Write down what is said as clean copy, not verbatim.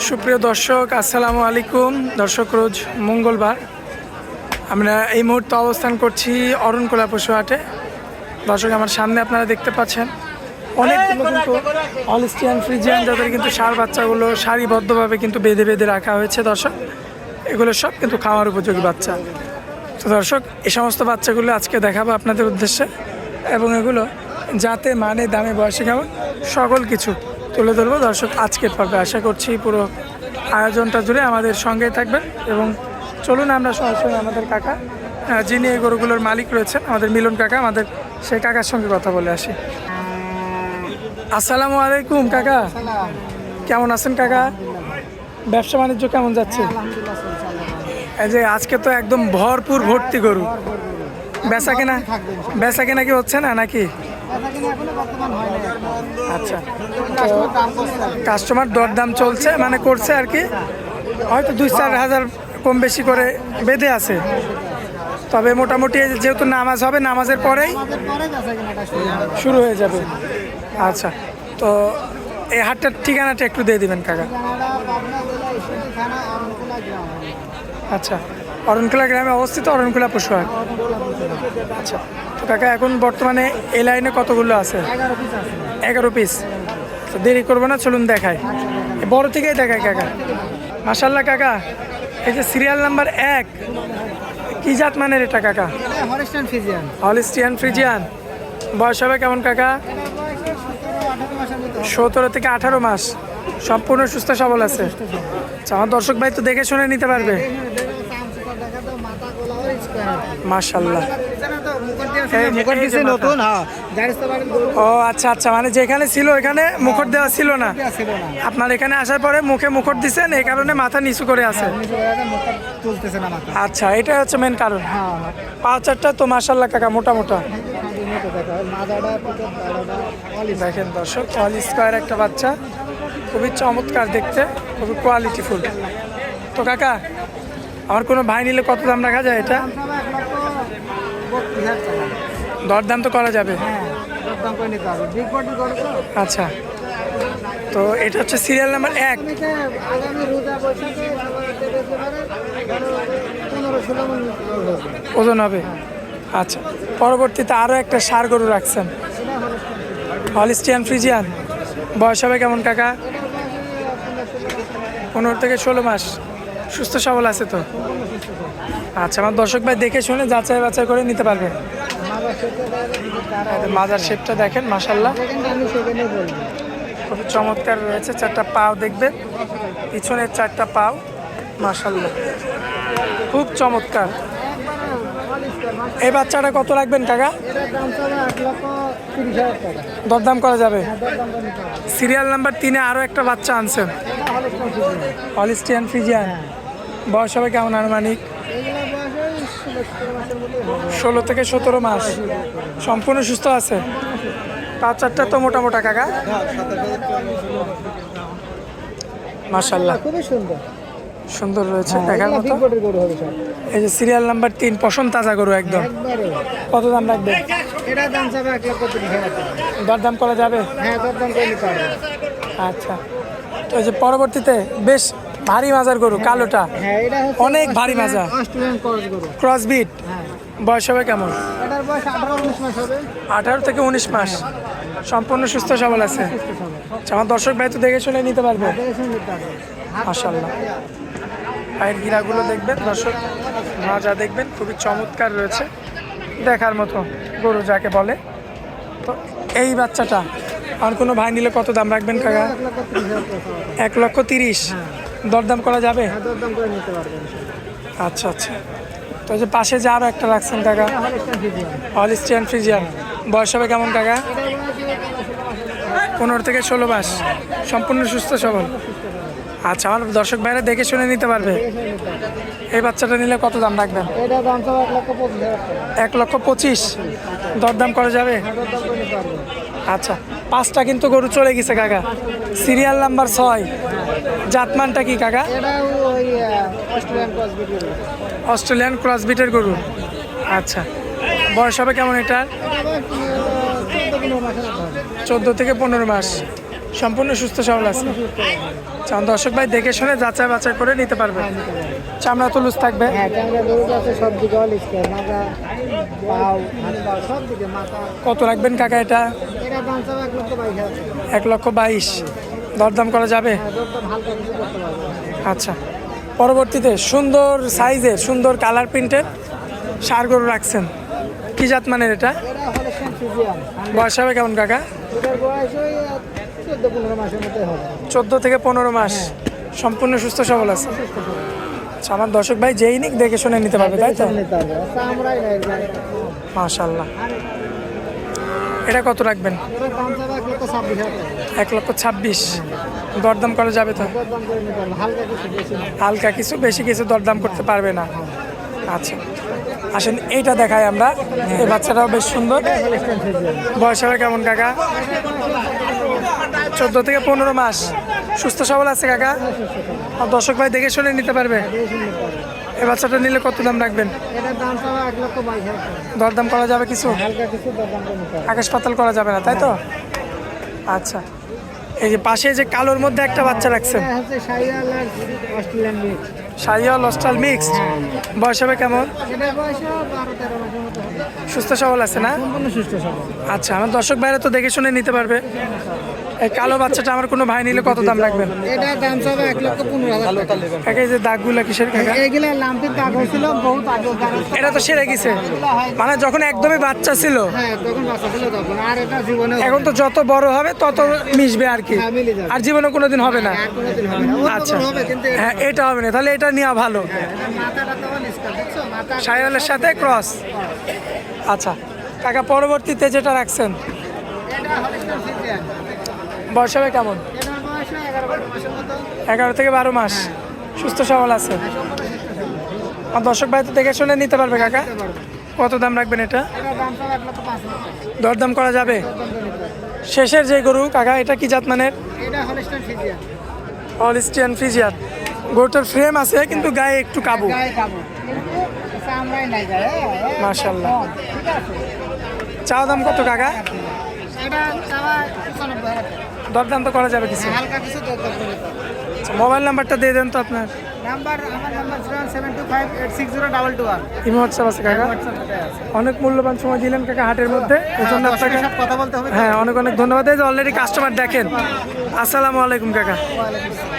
সুপ্রিয় দর্শক, আসসালামু আলাইকুম। দর্শক, রোজ মঙ্গলবার আমরা এই মুহূর্তে অবস্থান করছি অরণকুলা পশু হাটে। দর্শক, আমার সামনে আপনারা দেখতে পাচ্ছেন অনেকগুলো কিন্তু হলস্টিয়ান ফ্রিজিয়ান, যাদের কিন্তু ষাঁড় বাচ্চাগুলো সারিবদ্ধভাবে কিন্তু বেঁধে বেঁধে রাখা হয়েছে। দর্শক, এগুলো সব কিন্তু খাওয়ার উপযোগী বাচ্চা। তো দর্শক, এই সমস্ত বাচ্চাগুলো আজকে দেখাবো আপনাদের উদ্দেশ্যে, এবং এগুলো যাতে মানে দামে বয়সে কেমন সকল কিছু তুলে ধরবো। দর্শক, আজকের পর্বে আশা করছি পুরো আয়োজনটা জুড়ে আমাদের সঙ্গেই থাকবেন। এবং চলুন আমরা সরাসরি আমাদের কাকা, যিনি এই গরুগুলোর মালিক রয়েছেন, আমাদের মিলন কাকা, আমাদের সেই কাকার সঙ্গে কথা বলে আসি। আসসালামু আলাইকুম কাকা, কেমন আছেন কাকা? ব্যবসা বাণিজ্য কেমন যাচ্ছে? এই যে আজকে তো একদম ভরপুর ভর্তি গরু, বেচা কেনা কি হচ্ছে না নাকি? আচ্ছা, কাস্টমার দরদাম চলছে, মানে করছে আর কি, হয়তো 2-4 হাজার কম বেশি করে বেঁধে আছে। তবে মোটামুটি যেহেতু নামাজ হবে, নামাজের পরেই শুরু হয়ে যাবে। আচ্ছা, তো এই হাটটার ঠিকানাটা একটু দিয়ে দিবেন কাকা। আচ্ছা, অরণকুলা গ্রামে অবস্থিত অরণকুলা পশু হাট। আচ্ছা, তো কাকা এখন বর্তমানে এই লাইনে কতগুলো আছে? 11 পিস। তো দেরি করবো না, চলুন দেখায়, বড় থেকেই দেখায় কাকা। মাশাল্লাহ কাকা, এই যে সিরিয়াল নাম্বার 1, কি জাত মানের এটা কাকা? Holstein Friesian. বয়স হবে কেমন কাকা? 17 থেকে 18 মাস। সম্পূর্ণ সুস্থ সবল আছে। আচ্ছা, আমার দর্শক ভাই তো দেখে শুনে নিতে পারবে। মাশাল্লাহ। ও আচ্ছা আচ্ছা, মানে যেখানে ছিল ওইখানে মুখট দেওয়া ছিল না, আপনার এখানে আসার পরে মুখে মুখট দিচ্ছেন, এই কারণে মাথা নিচু করে আছে। আচ্ছা, এটা হচ্ছে মেন কারণ। পাঁচটা তো মাশাল্লাহ কাকা, মোটা মোটা। দেখেন দর্শক, অল স্কোয়ার একটা বাচ্চা, খুবই চমৎকার দেখতে, খুবই কোয়ালিটিফুল। তো কাকা, আমার কোনো ভাই নিলে কত দাম রাখা যায় এটা? দরদাম তো করা যাবে। আচ্ছা, তো এটা হচ্ছে সিরিয়াল নাম্বার 1। ওজন হবে। আচ্ছা, পরবর্তীতে আরও একটা ষাঁড় গরু রাখছেন, হলস্টিয়ান ফ্রিজিয়ান। বয়স হবে কেমন কাকা? 15 থেকে 16 মাস। সুস্থ সবল আছে তো? আচ্ছা, আমার দর্শক ভাই দেখে শুনে যাচাই বাছাই করে নিতে পারবেন। মাজার শেপটা দেখেন, মাশাল্লাহ, খুব চমৎকার রয়েছে। 4টা পাও দেখবেন, পিছনের 4টা পাও, মাশাল্লাহ, খুব চমৎকার। এই বাচ্চাটা কত রাখবেন কাকা? দরদাম করা যাবে। সিরিয়াল নাম্বার 3-এ আরও একটা বাচ্চা আনছেন, হলস্টিয়ান ফ্রিজিয়ান। বয়স হবে কেমন আনুমানিক? 16 থেকে 17 মাস। সম্পূর্ণ সুস্থ আছে। 4টা তো মোটা মোটা কাকা, মাশাল্লাহ, খুবই সুন্দর রয়েছে দেখার মতো। এই যে সিরিয়াল নাম্বার 3, পশম তাজা গরু একদম। কত দাম রাখবে? দরদাম করা যাবে। আচ্ছা, তো এই যে পরবর্তীতে বেশ ভারী মাজার গরু, কালোটা অনেক ভারী মাজা, ক্রসবিট। বয়স হবে কেমন? 18 থেকে 19 মাস। সম্পূর্ণ সুস্থ সবল আছে। আমার দর্শক ভাই তো দেখে শুনে নিতে পারবে। মাশাল্লাহ, পায়ের গিরাগুলো দেখবেন দর্শক, মাজা দেখবেন, খুবই চমৎকার রয়েছে, দেখার মতো গরু যাকে বলে। তো এই বাচ্চাটা আর কোনো ভাই নিলে কত দাম রাখবেন কাকা? 1,30,000। দরদাম করা যাবে? আচ্ছা আচ্ছা, তো যে পাশে যে আরও একটা রাখছেন কাকা, হলস্টিয়ান ফ্রিজিয়ান। বয়স হবে কেমন কাকা? 15 থেকে 16 মাস। সম্পূর্ণ সুস্থ সবল। আচ্ছা, আমার দর্শক ভাইরা দেখে শুনে নিতে পারবে। এই বাচ্চাটা নিলে কত দাম রাখবেন? 1,25,000। দরদাম করা যাবে? আচ্ছা, 5টা কিন্তু গরু চলে গেছে কাকা। সিরিয়াল নাম্বার 6, জাতমানটা কি কাকা? অস্ট্রেলিয়ান ক্রসবিটের গরু। আচ্ছা, বয়স হবে কেমন এটার? 14 থেকে 15 মাস। সম্পূর্ণ সুস্থ সবল আছে। চান দর্শক ভাই দেখে শুনে যাচাই বাছাই করে নিতে পারবে। চামড়া তো লুজ থাকবে। হ্যাঁ চামড়া লুজ আছে, সব দিকে অল স্কয়ার, মাথা পাও হাত পা সব দিকে মাথা। কত রাখবেন কাকা এটা? এটা দাম চাও 1,22,000 টাকা। 1,22,000 দরদাম করা যাবে? হ্যাঁ দরদাম হালকা কিছু করতে পারবো। আচ্ছা, পরবর্তীতে সুন্দর সাইজের সুন্দর কালার প্রিন্টের ষাঁড় গরু রাখছেন, কি জাত মানের এটা? এটা হলস্টাইন ফ্রিজিয়ান। বয়স হবে কেমন কাকা? এটার বয়স ওই 14-15 মাসের মতো হবে। 14 থেকে 15 মাস, সম্পূর্ণ সুস্থ সবল আছে। আচ্ছা, আমার দর্শক ভাই যেই নিক দেখে শুনে নিতে পারবে, তাই তো? নিতে পারবে, চামড়াই নাই ভাই। মাশাআল্লাহ। এটা কত রাখবেন? এটার দাম চাও 1,26,000 টাকা। 1,26,000 দরদাম করা যাবে তো? দরদাম করে নিতে পারবে, হালকা কিছু বেশি না। হালকা কিছু বেশি কিছু দরদাম করতে পারবে না। আচ্ছা, আসেন এইটা দেখাই আমরা। এই বাচ্চাটাও বেশ সুন্দর। Holstein Friesian. বয়স হবে কেমন কাকা? 14 থেকে 15 মাস, সুস্থ সবল আছে কাকা। আর দর্শক ভাই দেখে শুনে নিতে পারবে। এই বাচ্চাটা নিলে কত দাম রাখবেন? এটার দাম চাও 1,22,000 টাকা। দরদাম করা যাবে কিছু? হালকা কিছু দরদাম করে নিতে পারবে। আকাশ পাতাল করা যাবে না, তাই তো? আচ্ছা, এই যে পাশে যে কালোর মধ্যে একটা বাচ্চা রাখছেন, এটা হচ্ছে শাহিওয়াল আর Australian mix. Sahiwal Australian mixed, বয়স হবে কেমন? এটা বয়স 12-13 মাসের মতো হবে। সুস্থ সবল আছে না? সম্পূর্ণ সুস্থ সবল। আচ্ছা, আমার দর্শক ভাইরা তো দেখে শুনে নিতে পারবে। এই কালো বাচ্চাটা আমার কোনো ভাই নিলে কত দাম রাখবেন? এটার দাম চাবে 1,15,000 টাকা। কাকা এই যে দাগগুলা কিসের কাকা? এইগুলা লাম্পির দাগ হয়েছিল বহুত আগে। এটা তো সেরে গেছে, মানে যখন একদমই বাচ্চা ছিল। হ্যাঁ তখন বাচ্চা ছিল তখন, আর এটা জীবনে এখন তো যত বড় হবে তত মিশবে আর কি, হ্যাঁ, মিলে যাবে। আর জীবনে কোনোদিন হবে না। আর কোনোদিন হবে না। ওর আচ্ছা, মতন হবে কিন্তু হ্যাঁ এটা হবে না, তাহলে এটা নেওয়া ভালো। এটার মাথাটা তো অলিস্কার, দেখছো? মাথা সাইওয়ালের সাথে ক্রস। আচ্ছা কাকা, পরবর্তীতে যেটা রাখছেন এটা হলস্টাইন ফ্রিজিয়ান। বয়স হবে কেমন? এটার বয়স 11-12 মাসের মতো। 11 থেকে 12 মাস, সুস্থ সবল আছে। আর দর্শক ভাই তো দেখে শুনে নিতে পারবে কাকা। কত দাম রাখবেন এটা? এটার দাম চাবে 1,05,000 টাকা। দরদাম করা যাবে? দরদাম করে নিতে পারবে। শেষের যে গরু কাকা, এটা কি জাত মানের? এটা হলস্টাইন ফ্রিজিয়ান। Holstein Friesian. গরুটার ফ্রেম আছে কিন্তু গায়ে একটু কাবু। গায়ে কাবু, কিন্তু চামড়াই নাই গায়ে। মাশাআল্লাহ। ঠিক আছে। চা দাম কত কাকা? এটা চাওয়া 95,000 টাকা। দরদাম তো করা যাবে কিছু? হালকা কিছু দরদাম করে নিতে পারবে। আচ্ছা, মোবাইল নাম্বারটা দিয়ে দেন তো আপনার। আমার নাম্বার 01725860221। ইমো হোয়াটসঅ্যাপ আছে কাকা? হোয়াটসঅ্যাপে আছে। অনেক মূল্যবান সময় দিলেন কাকা হাটের মধ্যে, এই জন্য আপনাকে সব কথা বলতে হবে। হ্যাঁ অনেক অনেক ধন্যবাদ। এই যে অলরেডি কাস্টমার দেখেন। আসসালামু আলাইকুম কাকা। ওয়ালাইকুম আসসালাম।